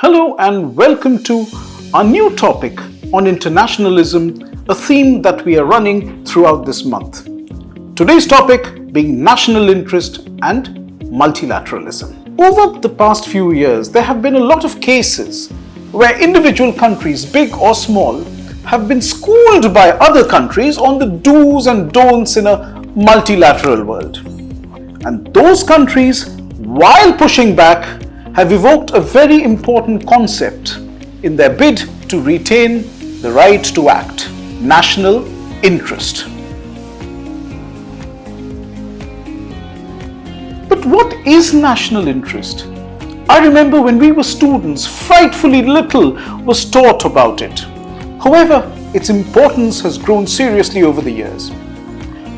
Hello and welcome to our new topic on internationalism, a theme that we are running throughout this month. Today's topic being national interest and multilateralism. Over the past few years, there have been a lot of cases where individual countries, big or small, have been schooled by other countries on the do's and don'ts in a multilateral world. And those countries, while pushing back, have evoked a very important concept in their bid to retain the right to act: national interest. But what is national interest? I remember when we were students, frightfully little was taught about it. However, its importance has grown seriously over the years.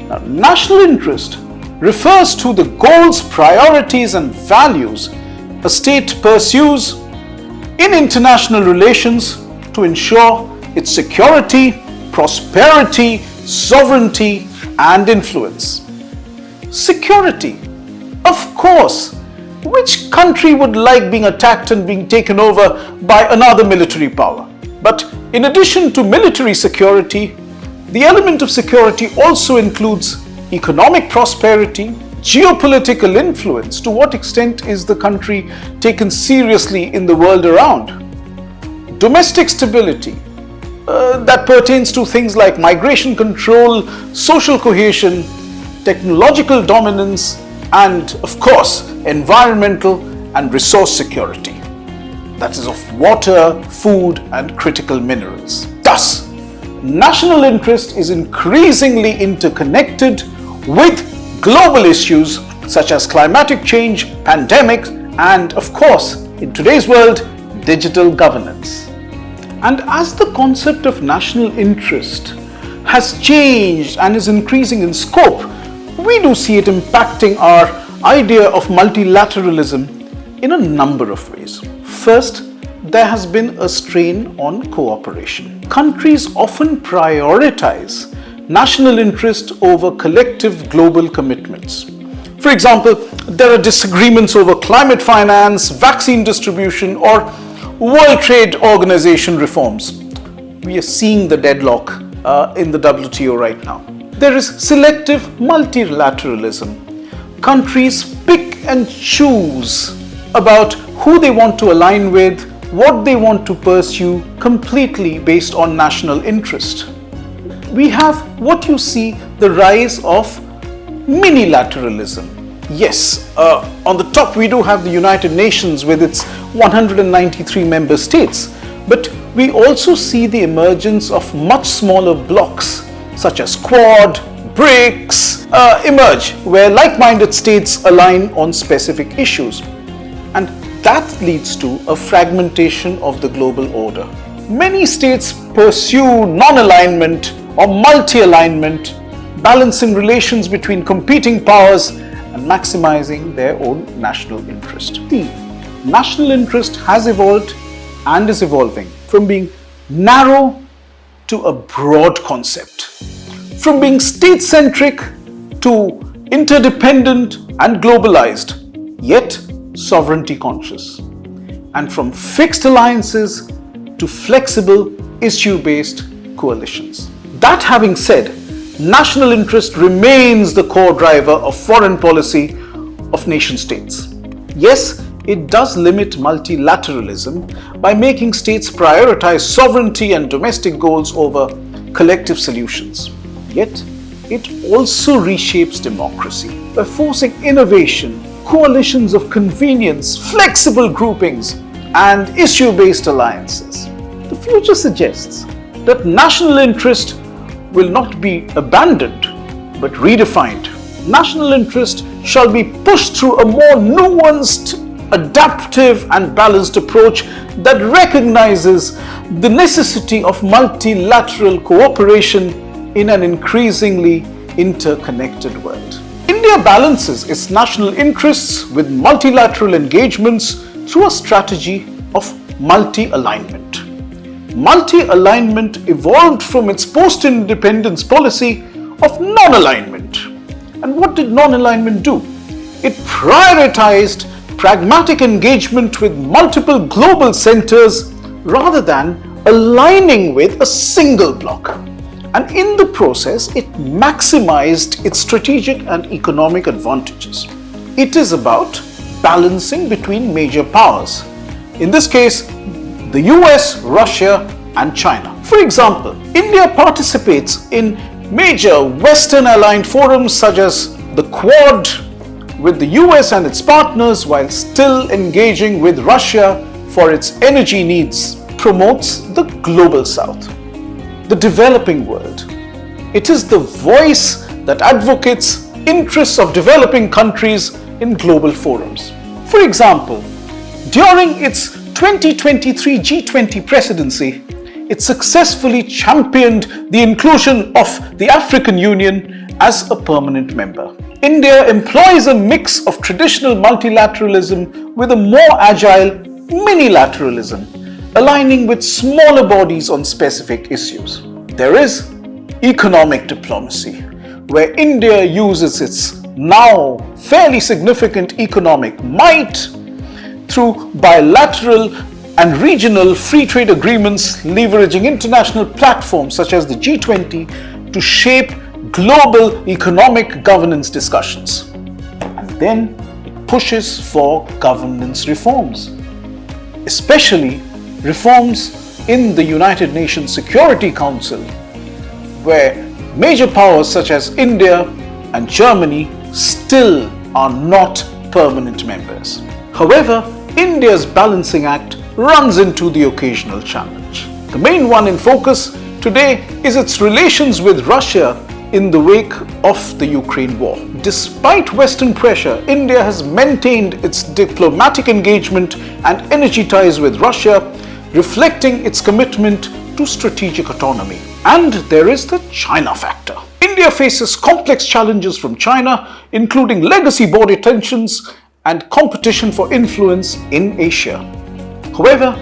Now, national interest refers to the goals, priorities, and values a state pursues in international relations to ensure its security, prosperity, sovereignty, and influence. Security. Of course, which country would like being attacked and being taken over by another military power? But in addition to military security, the element of security also includes economic prosperity, geopolitical influence. To what extent is the country taken seriously in the world around? Domestic stability, that pertains to things like migration control, social cohesion, technological dominance, and of course, environmental and resource security. That is of water, food, and critical minerals. Thus, national interest is increasingly interconnected with global issues such as climatic change, pandemics, and of course, in today's world, digital governance. And as the concept of national interest has changed and is increasing in scope, we do see it impacting our idea of multilateralism in a number of ways. First, there has been a strain on cooperation. Countries often prioritize national interest over collective global commitments. For example, there are disagreements over climate finance, vaccine distribution, or World Trade Organization reforms. We are seeing the deadlock in the WTO right now. There is selective multilateralism. Countries pick and choose about who they want to align with, what they want to pursue, completely based on national interest. We have what you see, the rise of minilateralism. Yes, on the top we do have the United Nations with its 193 member states, but we also see the emergence of much smaller blocs such as Quad, BRICS emerge, where like-minded states align on specific issues. And that leads to a fragmentation of the global order. Many states pursue non-alignment or multi-alignment, balancing relations between competing powers and maximizing their own national interest. The national interest has evolved and is evolving from being narrow to a broad concept, from being state-centric to interdependent and globalized, yet sovereignty conscious, and from fixed alliances to flexible issue-based coalitions. That having said, national interest remains the core driver of foreign policy of nation states. Yes, it does limit multilateralism by making states prioritize sovereignty and domestic goals over collective solutions. Yet, it also reshapes democracy by forcing innovation, coalitions of convenience, flexible groupings, and issue-based alliances. The future suggests that national interest will not be abandoned, but redefined. National interest shall be pushed through a more nuanced, adaptive, and balanced approach that recognizes the necessity of multilateral cooperation in an increasingly interconnected world. India balances its national interests with multilateral engagements through a strategy of multi-alignment. Multi-alignment evolved from its post-independence policy of non-alignment. And what did non-alignment do? It prioritized pragmatic engagement with multiple global centers rather than aligning with a single bloc. And in the process, it maximized its strategic and economic advantages. It is about balancing between major powers. In this case, the US, Russia, and China. For example, India participates in major Western aligned forums such as the Quad with the US and its partners while still engaging with Russia for its energy needs, promotes the global South, the developing world. It is the voice that advocates interests of developing countries in global forums. For example, during its 2023 G20 presidency, it successfully championed the inclusion of the African Union as a permanent member. India employs a mix of traditional multilateralism with a more agile minilateralism, aligning with smaller bodies on specific issues. There is economic diplomacy, where India uses its now fairly significant economic might through bilateral and regional free trade agreements, leveraging international platforms such as the G20 to shape global economic governance discussions. And then it pushes for governance reforms, especially reforms in the United Nations Security Council, where major powers such as India and Germany still are not permanent members. However, India's balancing act runs into the occasional challenge. The main one in focus today is its relations with Russia in the wake of the Ukraine war. Despite Western pressure, India has maintained its diplomatic engagement and energy ties with Russia, reflecting its commitment to strategic autonomy. And there is the China factor. India faces complex challenges from China, including legacy border tensions and competition for influence in Asia. However,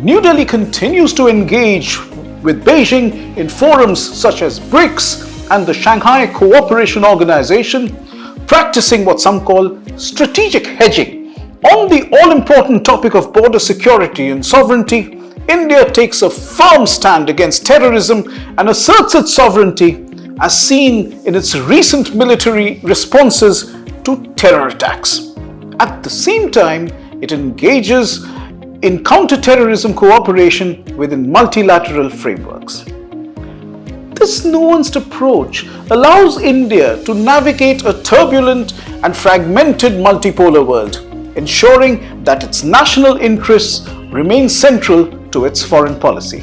New Delhi continues to engage with Beijing in forums such as BRICS and the Shanghai Cooperation Organization, practicing what some call strategic hedging. On the all-important topic of border security and sovereignty, India takes a firm stand against terrorism and asserts its sovereignty, as seen in its recent military responses to terror attacks. At the same time, it engages in counter-terrorism cooperation within multilateral frameworks. This nuanced approach allows India to navigate a turbulent and fragmented multipolar world, ensuring that its national interests remain central to its foreign policy.